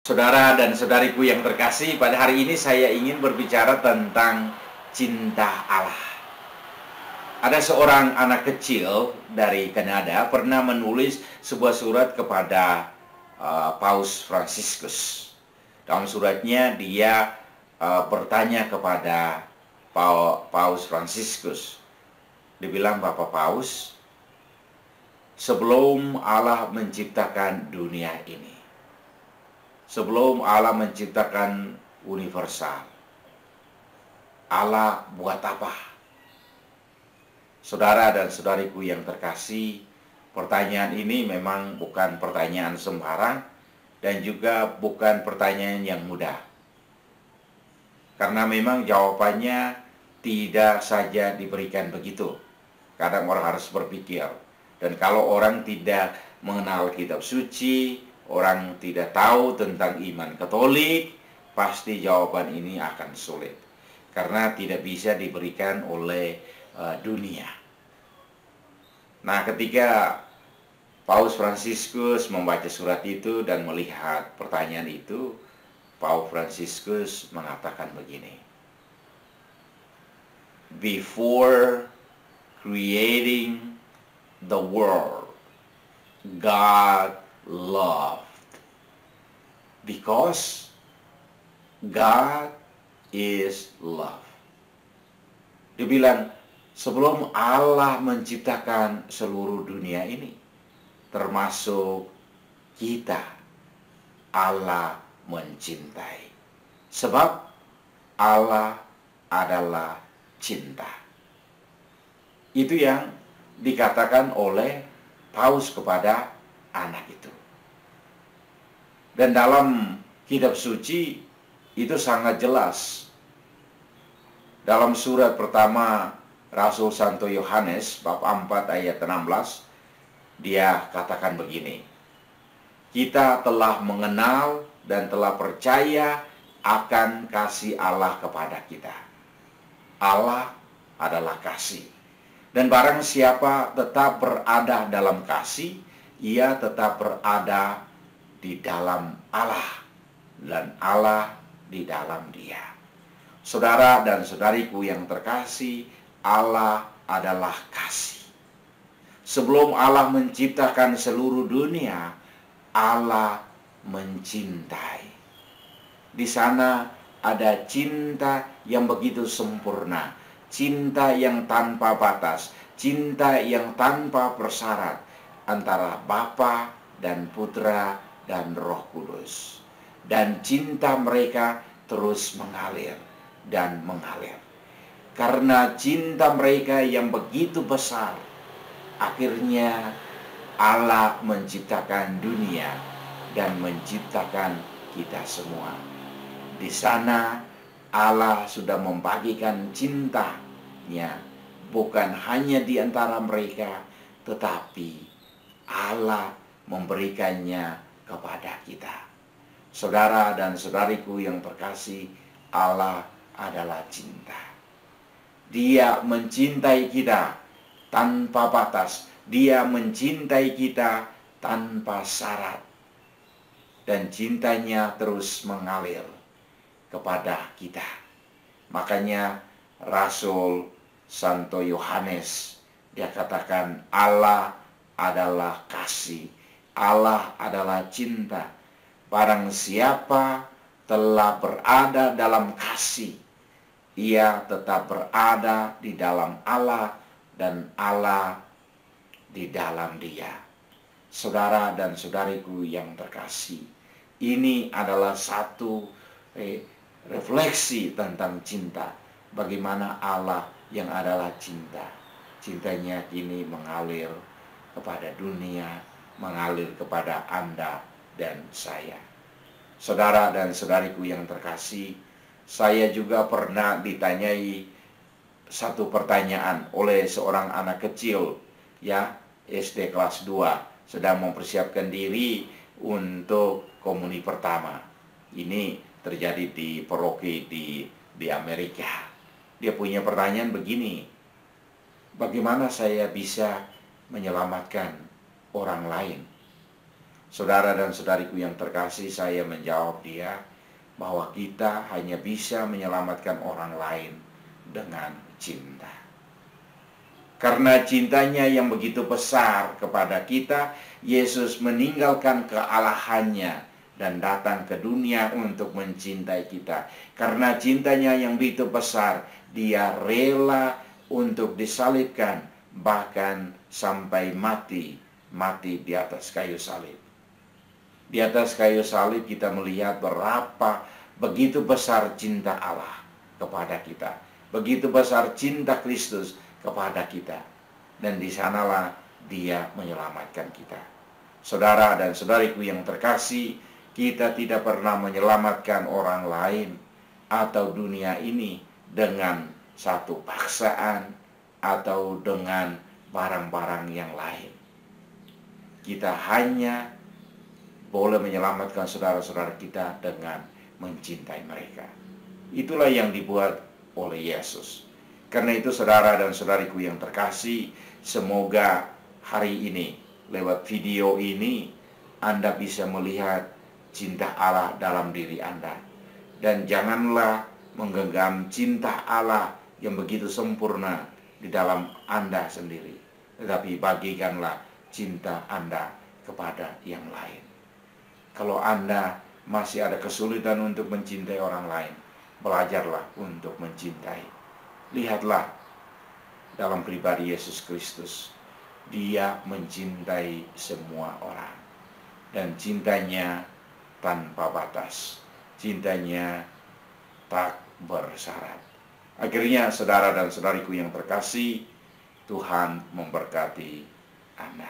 Saudara dan saudariku yang terkasih, pada hari ini saya ingin berbicara tentang cinta Allah. Ada seorang anak kecil dari Kanada pernah menulis sebuah surat kepada Paus Fransiskus. Dalam suratnya dia bertanya kepada Paus Fransiskus. Dibilang, Bapak Paus, sebelum Allah menciptakan dunia ini, sebelum Allah menciptakan universal, Allah buat apa? Saudara dan saudariku yang terkasih, pertanyaan ini memang bukan pertanyaan sembarang dan juga bukan pertanyaan yang mudah. Karena memang jawabannya tidak saja diberikan begitu. Kadang orang harus berpikir. Dan kalau orang tidak mengenal kitab suci, orang tidak tahu tentang iman Katolik, pasti jawaban ini akan sulit. Karena tidak bisa diberikan oleh dunia. Nah, ketika Paus Fransiskus membaca surat itu dan melihat pertanyaan itu, Paus Fransiskus mengatakan begini. Before creating the world, God loved. Because God is love. Dia bilang, sebelum Allah menciptakan seluruh dunia ini, termasuk kita, Allah mencintai. Sebab Allah adalah cinta. Itu yang dikatakan oleh Paus kepada anak itu. Dan dalam kitab suci itu sangat jelas. Dalam surat pertama Rasul Santo Yohanes bab 4 ayat 16, dia katakan begini. Kita telah mengenal dan telah percaya akan kasih Allah kepada kita. Allah adalah kasih. Dan barang siapa tetap berada dalam kasih, ia tetap berada di dalam Allah, dan Allah di dalam dia. Saudara dan saudariku yang terkasih, Allah adalah kasih. Sebelum Allah menciptakan seluruh dunia, Allah mencintai. Di sana ada cinta yang begitu sempurna, cinta yang tanpa batas, cinta yang tanpa persyarat antara Bapa dan Putra dan Roh Kudus. Dan cinta mereka terus mengalir dan mengalir. Karena cinta mereka yang begitu besar, akhirnya Allah menciptakan dunia dan menciptakan kita semua. Di sana Allah sudah membagikan cintanya bukan hanya di antara mereka, tetapi Allah memberikannya kepada kita. Saudara dan saudariku yang terkasih, Allah adalah cinta. Dia mencintai kita tanpa batas. Dia mencintai kita tanpa syarat. Dan cintanya terus mengalir kepada kita. Makanya Rasul Santo Yohanes, dia katakan Allah adalah kasih. Allah adalah cinta. Barang siapa telah berada dalam kasih, ia tetap berada di dalam Allah dan Allah di dalam dia. Saudara dan saudariku yang terkasih, ini adalah satu refleksi tentang cinta. Bagaimana Allah yang adalah cinta. Cintanya kini mengalir kepada dunia, mengalir kepada Anda dan saya. Saudara dan saudariku yang terkasih, saya juga pernah ditanyai satu pertanyaan oleh seorang anak kecil, ya, SD kelas 2, sedang mempersiapkan diri untuk komuni pertama. Ini terjadi di paroki di Amerika. Dia punya pertanyaan begini, bagaimana saya bisa menyelamatkan orang lain? Saudara dan saudariku yang terkasih, saya menjawab dia bahwa kita hanya bisa menyelamatkan orang lain dengan cinta. Karena cintanya yang begitu besar kepada kita, Yesus meninggalkan kealahannya dan datang ke dunia untuk mencintai kita. Karena cintanya yang begitu besar, dia rela untuk disalibkan, bahkan sampai mati di atas kayu salib. Di atas kayu salib kita melihat berapa begitu besar cinta Allah kepada kita. Begitu besar cinta Kristus kepada kita. Dan di sanalah dia menyelamatkan kita. Saudara dan saudariku yang terkasih, kita tidak pernah menyelamatkan orang lain atau dunia ini dengan satu paksaan atau dengan barang-barang yang lain. Kita hanya boleh menyelamatkan saudara-saudara kita dengan mencintai mereka. Itulah yang dibuat oleh Yesus. Karena itu saudara dan saudariku yang terkasih, semoga hari ini lewat video ini Anda bisa melihat cinta Allah dalam diri Anda. Dan janganlah menggenggam cinta Allah yang begitu sempurna di dalam Anda sendiri, tetapi bagikanlah cinta Anda kepada yang lain. Kalau Anda masih ada kesulitan untuk mencintai orang lain, belajarlah untuk mencintai. Lihatlah dalam pribadi Yesus Kristus, dia mencintai semua orang. Dan cintanya tanpa batas. Cintanya tak bersyarat. Akhirnya saudara dan saudariku yang terkasih, Tuhan memberkati Anda.